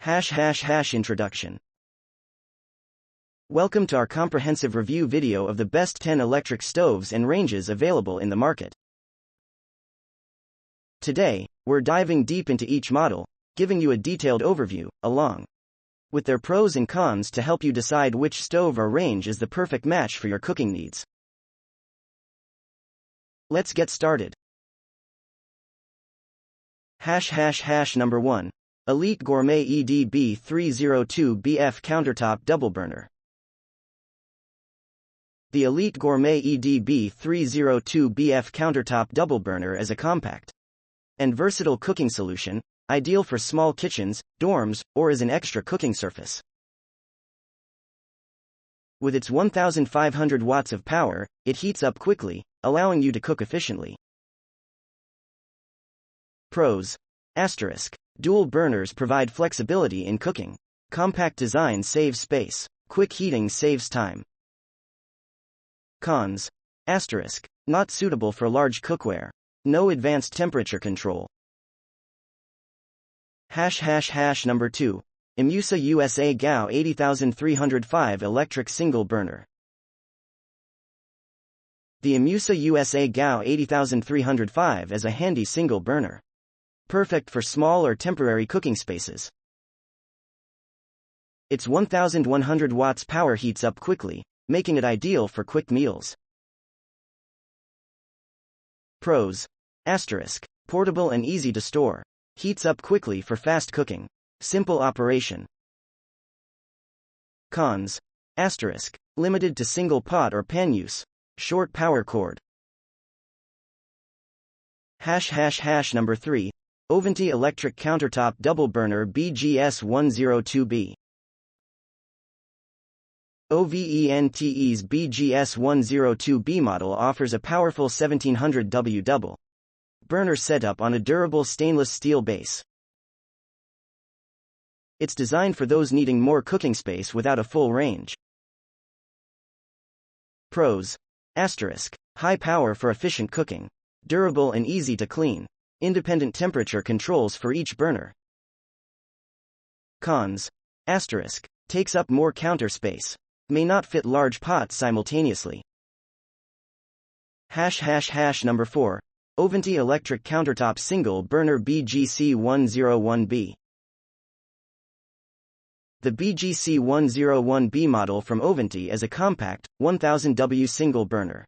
Introduction. Welcome to our comprehensive review video of the best 10 electric stoves and ranges available in the market. Today, we're diving deep into each model, giving you a detailed overview, along with their pros and cons to help you decide which stove or range is the perfect match for your cooking needs. Let's get started. Number 1. Elite Gourmet EDB302BF Countertop Double Burner. The Elite Gourmet EDB302BF Countertop Double Burner is a compact and versatile cooking solution, ideal for small kitchens, dorms, or as an extra cooking surface. With its 1,500 watts of power, it heats up quickly, allowing you to cook efficiently. Pros. Asterisk. Dual burners provide flexibility in cooking. Compact design saves space. Quick heating saves time. Cons. Asterisk. Not suitable for large cookware. No advanced temperature control. Number 2. Imusa USA GAO 80305 Electric Single Burner. The Imusa USA GAO 80305 is a handy single burner. Perfect for small or temporary cooking spaces. Its 1,100 watts power heats up quickly, making it ideal for quick meals. Pros. Asterisk. Portable and easy to store. Heats up quickly for fast cooking. Simple operation. Cons. Asterisk. Limited to single pot or pan use. Short power cord. Number 3. Oventi Electric Countertop Double Burner BGS102B. OVENTE's BGS102B model offers a powerful 1700W double burner setup on a durable stainless steel base. It's designed for those needing more cooking space without a full range. Pros. Asterisk. High power for efficient cooking. Durable and easy to clean. Independent temperature controls for each burner. Cons. Asterisk. Takes up more counter space. May not fit large pots simultaneously. Number 4. Oventi Electric Countertop Single Burner BGC101B. The BGC101B model from Oventi is a compact, 1000W single burner.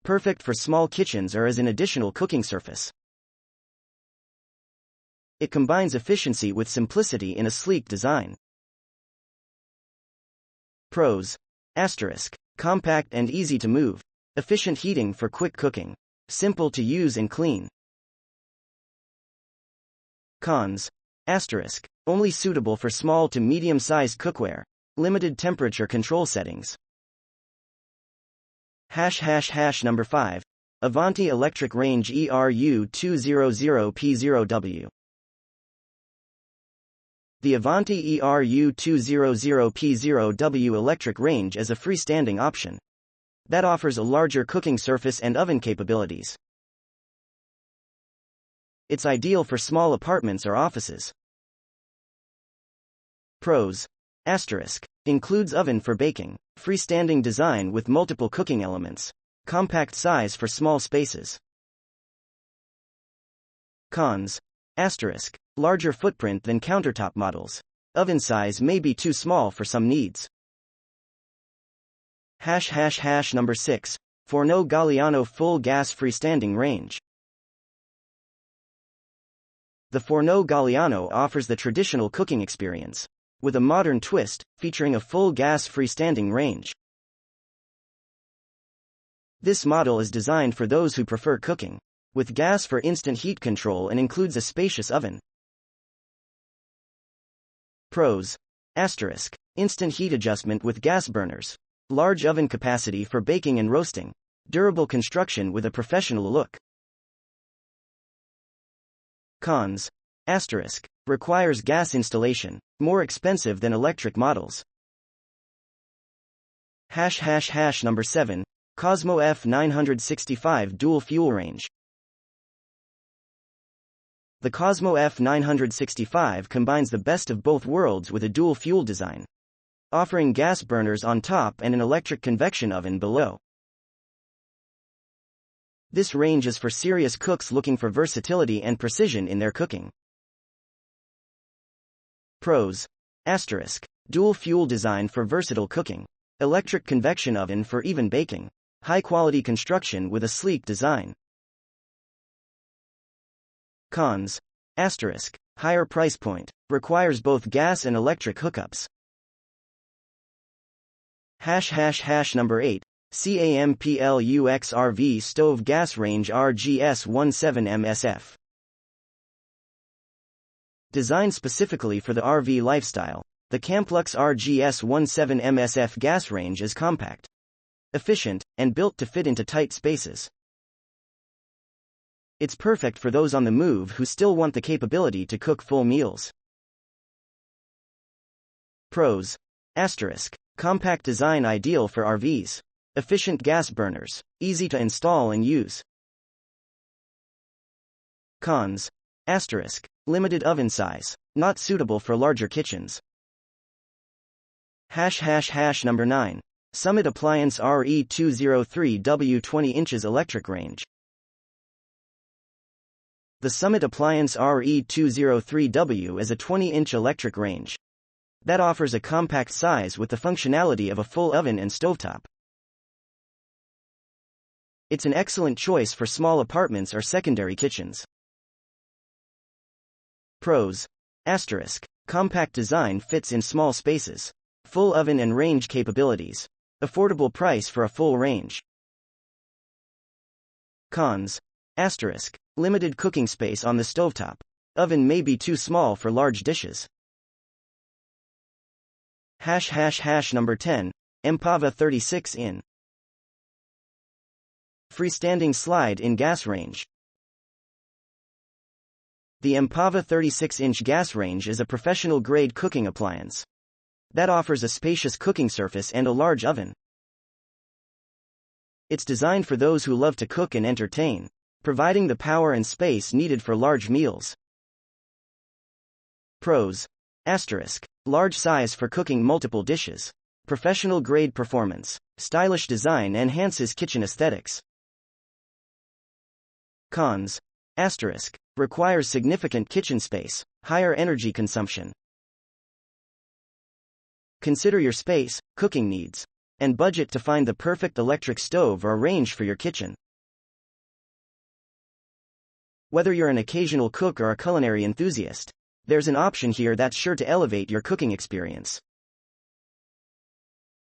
Perfect for small kitchens or as an additional cooking surface. It combines efficiency with simplicity in a sleek design. Pros. Asterisk. Compact and easy to move. Efficient heating for quick cooking. Simple to use and clean. Cons. Asterisk. Only suitable for small to medium-sized cookware. Limited temperature control settings. Number 5. Avanti Electric Range ERU200P0W. The Avanti ERU200P0W electric range is a freestanding option that offers a larger cooking surface and oven capabilities. It's ideal for small apartments or offices. Pros. Asterisk. Includes oven for baking. Freestanding design with multiple cooking elements. Compact size for small spaces. Cons. Asterisk. Larger footprint than countertop models. Oven size may be too small for some needs. Number 6. Forno Galliano Full Gas Freestanding Range. The Forno Galliano offers the traditional cooking experience, with a modern twist, featuring a full gas freestanding range. This model is designed for those who prefer cooking with gas for instant heat control and includes a spacious oven. Pros. Asterisk. Instant heat adjustment with gas burners. Large oven capacity for baking and roasting. Durable construction with a professional look. Cons. Asterisk. Requires gas installation. More expensive than electric models. Number 7. Cosmo F965 Dual Fuel Range. The Cosmo F965 combines the best of both worlds with a dual fuel design, offering gas burners on top and an electric convection oven below. This range is for serious cooks looking for versatility and precision in their cooking. Pros. Asterisk. Dual fuel design for versatile cooking. Electric convection oven for even baking. High-quality construction with a sleek design. Cons. Asterisk. Higher price point. Requires both gas and electric hookups. Number 8. CAMPLUX RV Stove Gas Range RGS17MSF. Designed specifically for the RV lifestyle, the Camplux RGS17MSF gas range is compact, efficient, and built to fit into tight spaces. It's perfect for those on the move who still want the capability to cook full meals. Pros. Asterisk. Compact design ideal for RVs. Efficient gas burners, easy to install and use. Cons. Asterisk. Limited oven size, not suitable for larger kitchens. Number 9. Summit Appliance RE203W 20 inches electric range. The Summit Appliance RE203W is a 20-inch electric range that offers a compact size with the functionality of a full oven and stovetop. It's an excellent choice for small apartments or secondary kitchens. Pros. Asterisk. Compact design fits in small spaces. Full oven and range capabilities. Affordable price for a full range. Cons. Asterisk. Limited cooking space on the stovetop. Oven may be too small for large dishes. Number 10. Empava 36 in. Freestanding slide-in gas range. The Empava 36-inch gas range is a professional-grade cooking appliance that offers a spacious cooking surface and a large oven. It's designed for those who love to cook and entertain, providing the power and space needed for large meals. Pros. Asterisk. Large size for cooking multiple dishes. Professional-grade performance. Stylish design enhances kitchen aesthetics. Cons. Asterisk. Requires significant kitchen space, higher energy consumption. Consider your space, cooking needs, and budget to find the perfect electric stove or range for your kitchen. Whether you're an occasional cook or a culinary enthusiast, there's an option here that's sure to elevate your cooking experience.